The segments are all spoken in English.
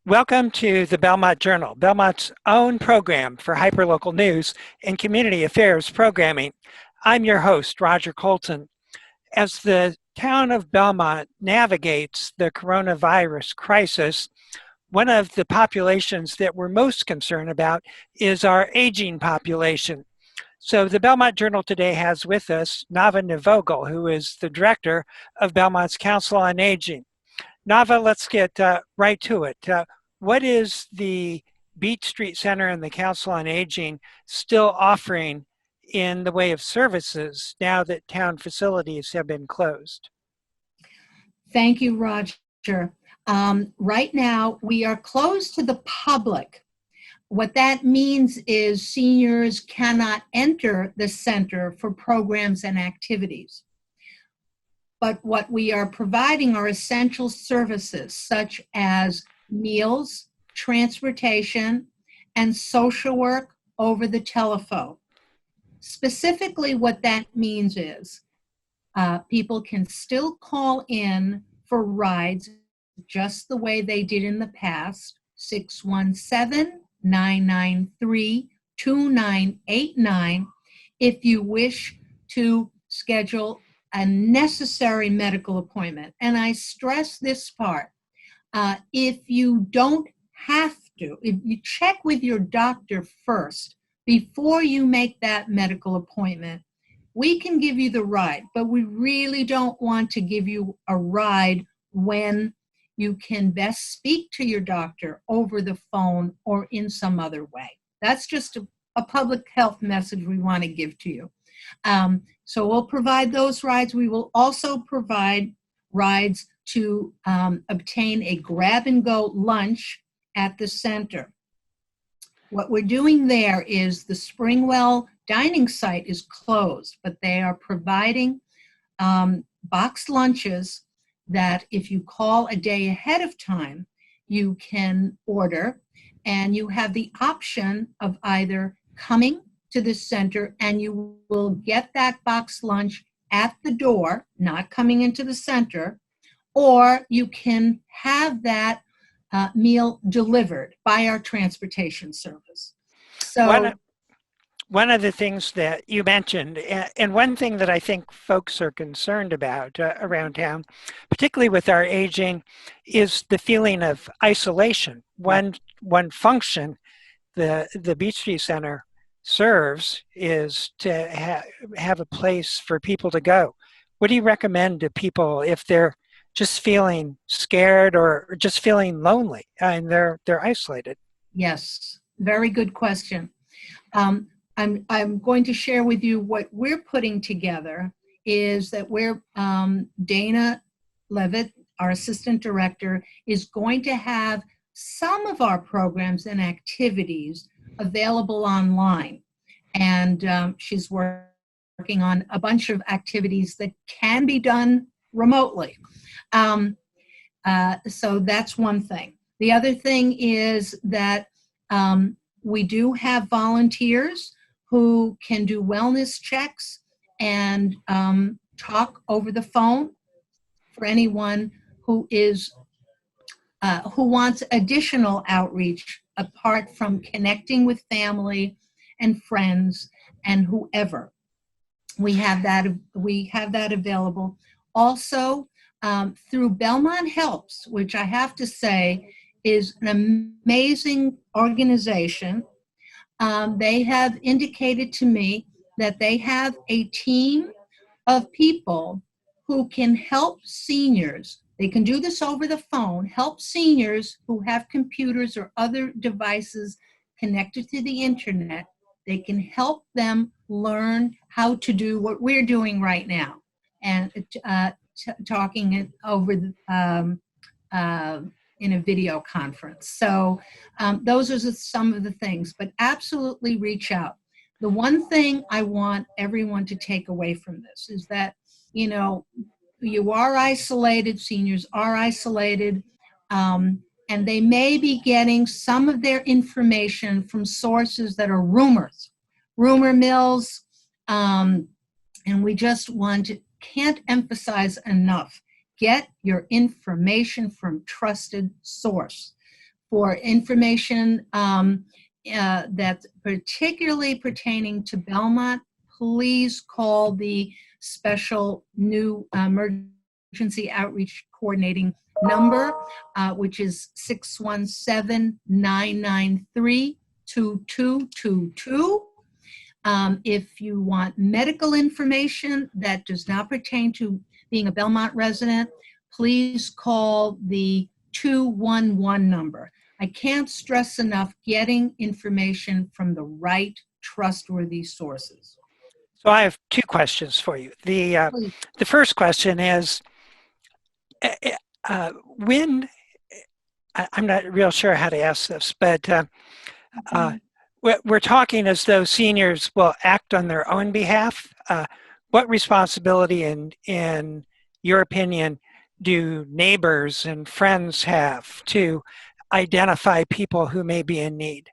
Welcome to the Belmont Journal, Belmont's own program for hyperlocal news and community affairs programming. I'm your host, Roger Colton. As the town of Belmont navigates the coronavirus crisis, one of the populations that we're most concerned about is our aging population. So the Belmont Journal today has with us Nava Niv-Vogel, who is the director of Belmont's Council on Aging. Nava, let's get right to it. What is the Beech Street Center and the Council on Aging still offering in the way of services now that town facilities have been closed? Thank you, Roger. Right now, we are closed to the public. What that means is seniors cannot enter the center for programs and activities. But what we are providing are essential services such as meals, transportation, and social work over the telephone. Specifically, what that means is people can still call in for rides just the way they did in the past, 617-993-2989, if you wish to schedule a necessary medical appointment. And I stress this part. If you don't have to, if you check with your doctor first before you make that medical appointment, we can give you the ride, but we really don't want to give you a ride when you can best speak to your doctor over the phone or in some other way. That's just a public health message we want to give to you. So we'll provide those rides. We will also provide rides to obtain a grab-and-go lunch at the center. What we're doing there is the Springwell dining site is closed, but they are providing boxed lunches that if you call a day ahead of time, you can order, and you have the option of either coming to the center and you will get that boxed lunch at the door, not coming into the center, or you can have that meal delivered by our transportation service. So one of the things that you mentioned, and one thing that I think folks are concerned about around town, particularly with our aging, is the feeling of isolation. One function the Beech Street Center serves is to have a place for people to go. What do you recommend to people if they're just feeling scared or just feeling lonely and they're isolated? Yes, very good question. I'm going to share with you what we're putting together is that Dana Levitt, our assistant director, is going to have some of our programs and activities available online. And she's working on a bunch of activities that can be done remotely. So that's one thing. The other thing is that we do have volunteers who can do wellness checks and talk over the phone for anyone who wants additional outreach apart from connecting with family and friends and whoever. We have that available. Also, through Belmont Helps, which I have to say is an amazing organization. They have indicated to me that they have a team of people who can help seniors. They can do this over the phone, help seniors who have computers or other devices connected to the internet. They can help them learn how to do what we're doing right now, and talking it over in a video conference. So those are some of the things, but absolutely reach out. The one thing I want everyone to take away from this is that, you are isolated, seniors are isolated, and they may be getting some of their information from sources that are rumor mills, and we just can't emphasize enough, get your information from trusted source. for information that's particularly pertaining to Belmont, please call the special new emergency outreach coordinating number, which is 617-993-2222. If you want medical information that does not pertain to being a Belmont resident, please call the 211 number. I can't stress enough getting information from the right trustworthy sources. So I have two questions for you. The first question is, when, I'm not real sure how to ask this, but we're talking as though seniors will act on their own behalf. What responsibility, in your opinion, do neighbors and friends have to identify people who may be in need?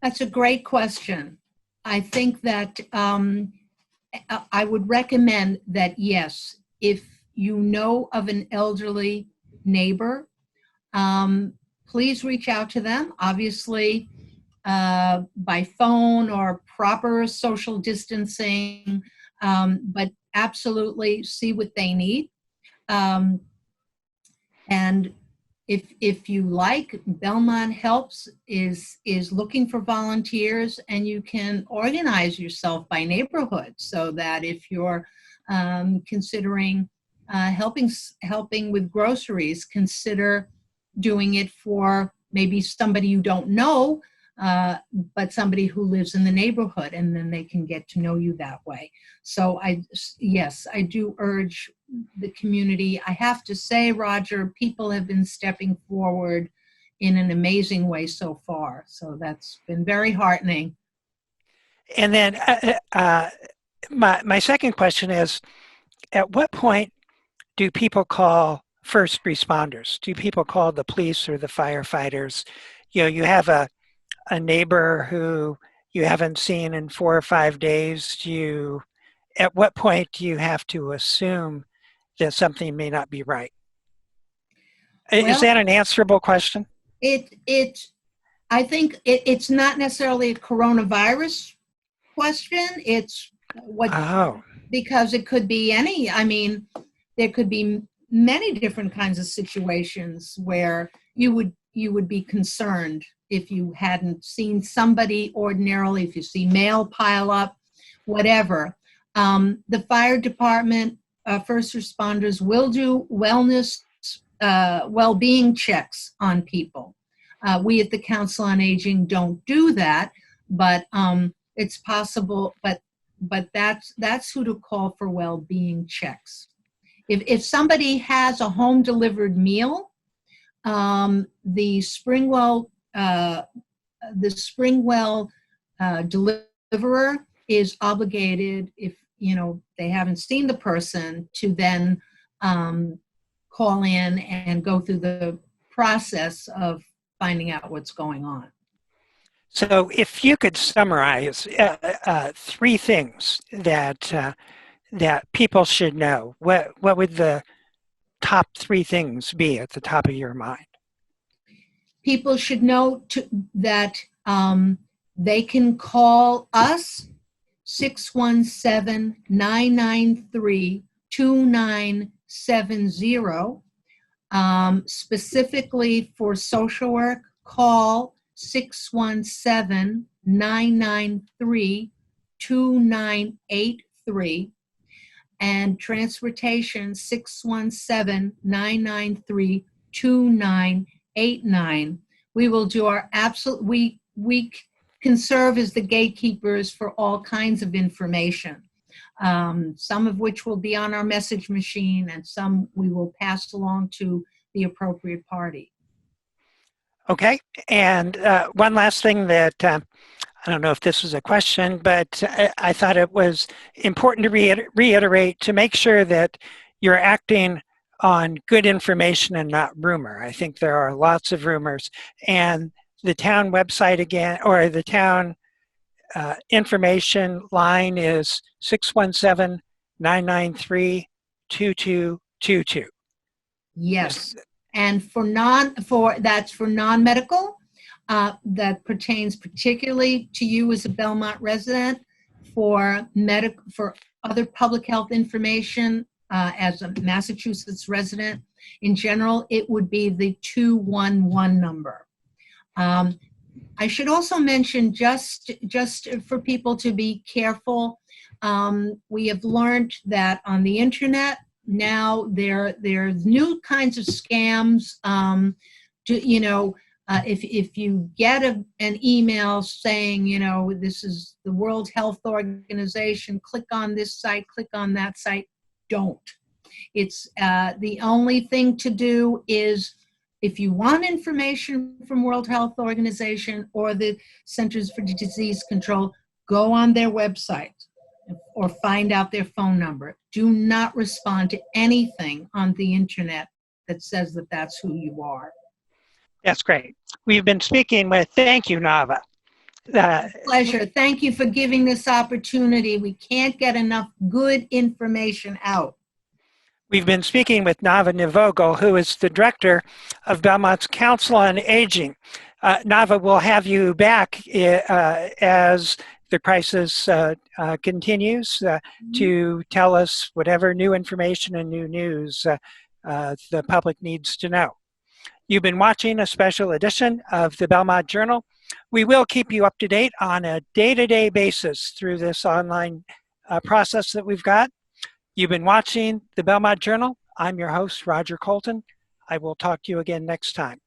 That's a great question. I think that I would recommend that, yes, if you know of an elderly neighbor, please reach out to them, obviously by phone or proper social distancing, but absolutely see what they need. And if you like, Belmont Helps is looking for volunteers, and you can organize yourself by neighborhood, so that if you're considering helping with groceries, consider doing it for maybe somebody you don't know, but somebody who lives in the neighborhood, and then they can get to know you that way. So yes, I do urge the community. I have to say, Roger, people have been stepping forward in an amazing way so far. So that's been very heartening. And then my second question is, at what point do people call first responders? Do people call the police or the firefighters? You know, you have a neighbor who you haven't seen in 4 or 5 days. At what point do you have to assume that something may not be right? Is that an answerable question? I think it's not necessarily a coronavirus question. It's because it could be any. I mean, there could be many different kinds of situations where you would be concerned if you hadn't seen somebody ordinarily, if you see mail pile up, whatever. The fire department, first responders will do wellness, well-being checks on people. We at the Council on Aging don't do that, but it's possible. But that's who to call for well-being checks. If somebody has a home-delivered meal, the Springwell deliverer is obligated, if they haven't seen the person, to then call in and go through the process of finding out what's going on. So if you could summarize 3 things that people should know, what would the top 3 things be at the top of your mind? People should know that they can call us 617-993-2970. Specifically for social work, call 617-993-2983. And transportation, 617-993-2989. We will do our absolute, we can serve as the gatekeepers for all kinds of information, some of which will be on our message machine, and some we will pass along to the appropriate party. Okay, and one last thing that I don't know if this was a question, but I thought it was important to reiterate to make sure that you're acting on good information and not rumor. I think there are lots of rumors, and the town website again, or the town information line is 617-993-2222. Yes. And that's for non-medical. That pertains particularly to you as a Belmont resident. For other public health information, as a Massachusetts resident in general, it would be the 211 number. I should also mention, just for people to be careful, we have learned that on the internet now there's new kinds of scams. If you get an email saying, this is the World Health Organization, click on this site, click on that site, don't. It's the only thing to do is, if you want information from World Health Organization or the Centers for Disease Control, go on their website or find out their phone number. Do not respond to anything on the internet that says that that's who you are. That's great. We've been speaking with, thank you, Nava. Pleasure. Thank you for giving this opportunity. We can't get enough good information out. We've been speaking with Nava Niv-Vogel, who is the director of Belmont's Council on Aging. Nava, will have you back as the crisis continues to tell us whatever new information and new news the public needs to know. You've been watching a special edition of the Belmont Journal. We will keep you up to date on a day-to-day basis through this online process that we've got. You've been watching the Belmont Journal. I'm your host, Roger Colton. I will talk to you again next time.